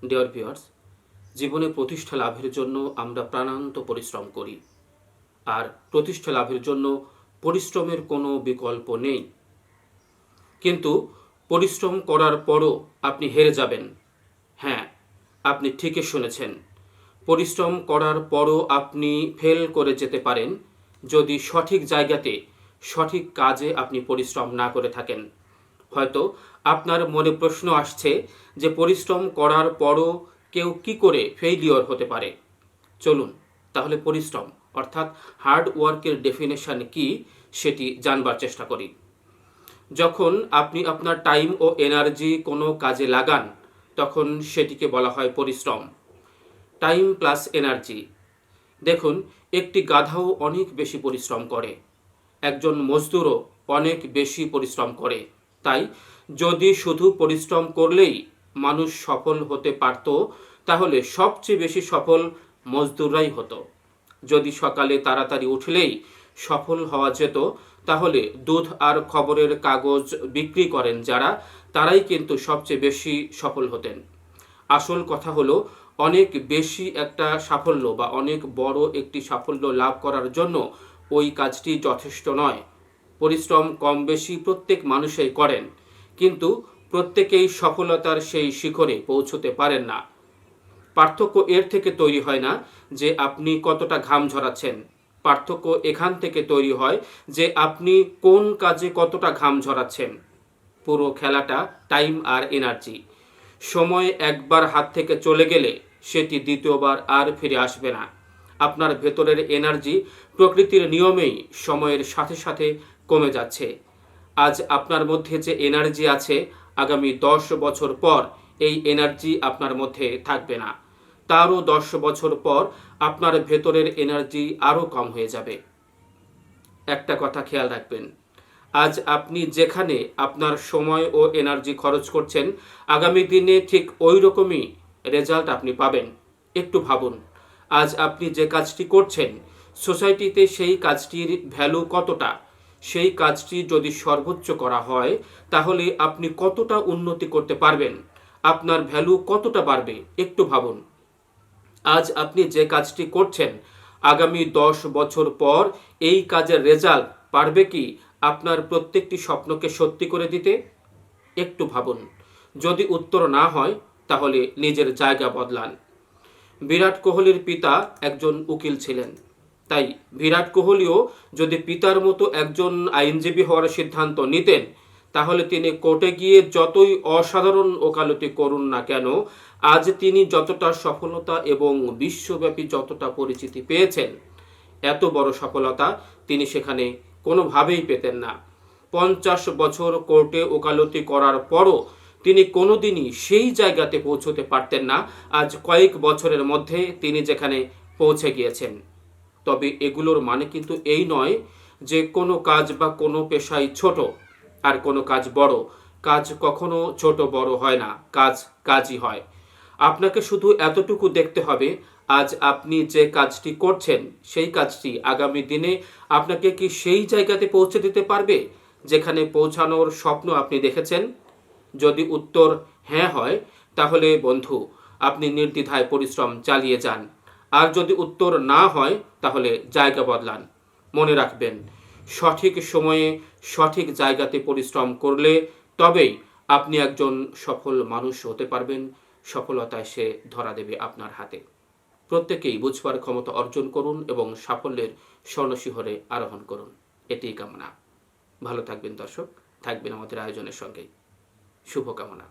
Dear viewers, জীবনে প্রতিষ্ঠা লাভের জন্য আমরা প্রাণান্ত পরিশ্রম করি, আর প্রতিষ্ঠা লাভের জন্য পরিশ্রমের কোনো বিকল্প নেই। কিন্তু পরিশ্রম করার পরও আপনি হেরে যাবেন। হ্যাঁ, আপনি ঠিকই শুনেছেন। পরিশ্রম করার পরও আপনি ফেল করে যেতে পারেন যদি সঠিক জায়গাতে সঠিক কাজে আপনি পরিশ্রম না করে থাকেন। হয়তো আপনার মনে প্রশ্ন আসছে যে পরিশ্রম করার পরও কেউ কি করে ফেইলিওর হতে পারে। চলুন তাহলে পরিশ্রম অর্থাৎ হার্ড ওয়ার্কের ডেফিনেশন কি সেটি জানবার চেষ্টা করি। যখন আপনি আপনার টাইম ও এনার্জি কোনো কাজে লাগান তখন সেটিকে বলা হয় পরিশ্রম। Time plus energy. দেখুন, একটি গাধাও অনেক বেশি পরিশ্রম করে, একজন মজদুরও অনেক বেশি পরিশ্রম করে। তাই যদি শুধু পরিশ্রম করলেই মানুষ সফল হতে পারত, তাহলে সবচেয়ে বেশি সফল মজদুররাই হতো। যদি সকালে তাড়াতাড়ি উঠলেই সফল হওয়া যেত, তাহলে দুধ আর খবরের কাগজ বিক্রি করেন যারা, তারাই কিন্তু সবচেয়ে বেশি সফল হতেন। আসল কথা হলো, অনেক বেশি একটা সাফল্য বা অনেক বড় একটি সাফল্য লাভ করার জন্য ওই কাজটি যথেষ্ট নয়। পরিশ্রম কম বেশি প্রত্যেক মানুষই করেন, কিন্তু প্রত্যেকেই সফলতার সেই শিখরে পৌঁছতে পারেন না। পার্থক্য এর থেকে তৈরি হয় না যে আপনি কতটা ঘাম ঝরাচ্ছেন, পার্থক্য এখান থেকে তৈরি হয় যে আপনি কোন কাজে কতটা ঘাম ঝরাচ্ছেন। পুরো খেলাটা টাইম আর এনার্জি। সময় একবার হাত থেকে চলে গেলে সেটি দ্বিতীয়বার আর ফিরে আসবে না। আপনার ভেতরের এনার্জি প্রকৃতির নিয়মেই সময়ের সাথে সাথে কমে যাচ্ছে। আজ আপনার মধ্যে যে এনার্জি আছে, আগামী 10 বছর পর এই এনার্জি আপনার মধ্যে থাকবে না। তারও 10 বছর পর আপনার ভেতরের এনার্জি আরও কম হয়ে যাবে। একটা কথা খেয়াল রাখবেন, আজ আপনি যেখানে আপনার সময় ও এনার্জি খরচ করছেন, আগামী দিনে ঠিক ওই রকমই রেজাল্ট আপনি পাবেন। একটু ভাবুন, আজ আপনি যে কাজটি করছেন, সোসাইটিতে সেই কাজটির ভ্যালু কতটা? সেই কাজটি যদি সর্বোচ্চ করা হয়, তাহলে আপনি কতটা উন্নতি করতে পারবেন, আপনার ভ্যালু কতটা বাড়বে। একটু ভাবুন, আজ আপনি যে কাজটি করছেন, আগামী 10 বছর পর এই কাজের রেজাল্ট পারবে কি আপনার প্রত্যেকটি স্বপ্নকে সত্যি করে দিতে? একটু ভাবুন। যদি উত্তর না হয়, তাহলে নিজের জায়গা বদলান। বিরাট কোহলির পিতা একজন উকিল ছিলেন, তাই বিরাট কোহলিও যদি পিতার মতো একজন আইনজীবী হওয়ার সিদ্ধান্ত নিতেন, তাহলে তিনি কোর্টে গিয়ে যতই অসাধারণ ওকালতি করুন না কেন, আজ তিনি যতটা সফলতা এবং বিশ্বব্যাপী যতটা পরিচিতি পেয়েছেন, এত বড় সফলতা তিনি সেখানে কোনোভাবেই পেতেন না। 50 বছর কোর্টে ওকালতি করার পরও তিনি কোনোদিনই সেই জায়গাতে পৌঁছতে পারতেন না আজ কয়েক বছরের মধ্যে তিনি যেখানে পৌঁছে গিয়েছেন। তবে এগুলোর মানে কিন্তু এই নয় যে কোনো কাজ বা কোনো পেশাই ছোট আর কোনো কাজ বড়। কাজ কখনো ছোট বড় হয় না, কাজ কাজই হয়। আপনাকে শুধু এতটুকু দেখতে হবে, আজ আপনি যে কাজটি করছেন সেই কাজটি আগামী দিনে আপনাকে কি সেই জায়গাতে পৌঁছে দিতে পারবে যেখানে পৌঁছানোর স্বপ্ন আপনি দেখেছেন? যদি উত্তর হ্যাঁ হয়, তাহলে বন্ধু, আপনি নির্দ্বিধায় পরিশ্রম চালিয়ে যান। আর যদি উত্তর না হয়, তাহলে জায়গা বদলান। মনে রাখবেন, সঠিক সময়ে সঠিক জায়গাতে পরিশ্রম করলে তবেই আপনি একজন সফল মানুষ হতে পারবেন। সফলতায় সে ধরা দেবে আপনার হাতে। প্রত্যেকেই বুঝবার ক্ষমতা অর্জন করুন এবং সাফল্যের স্বর্ণশিখরে আরোহণ করুন, এটিই কামনা। ভালো থাকবেন দর্শক, থাকবেন আমাদের আয়োজনের সঙ্গেই। শুভকামনা।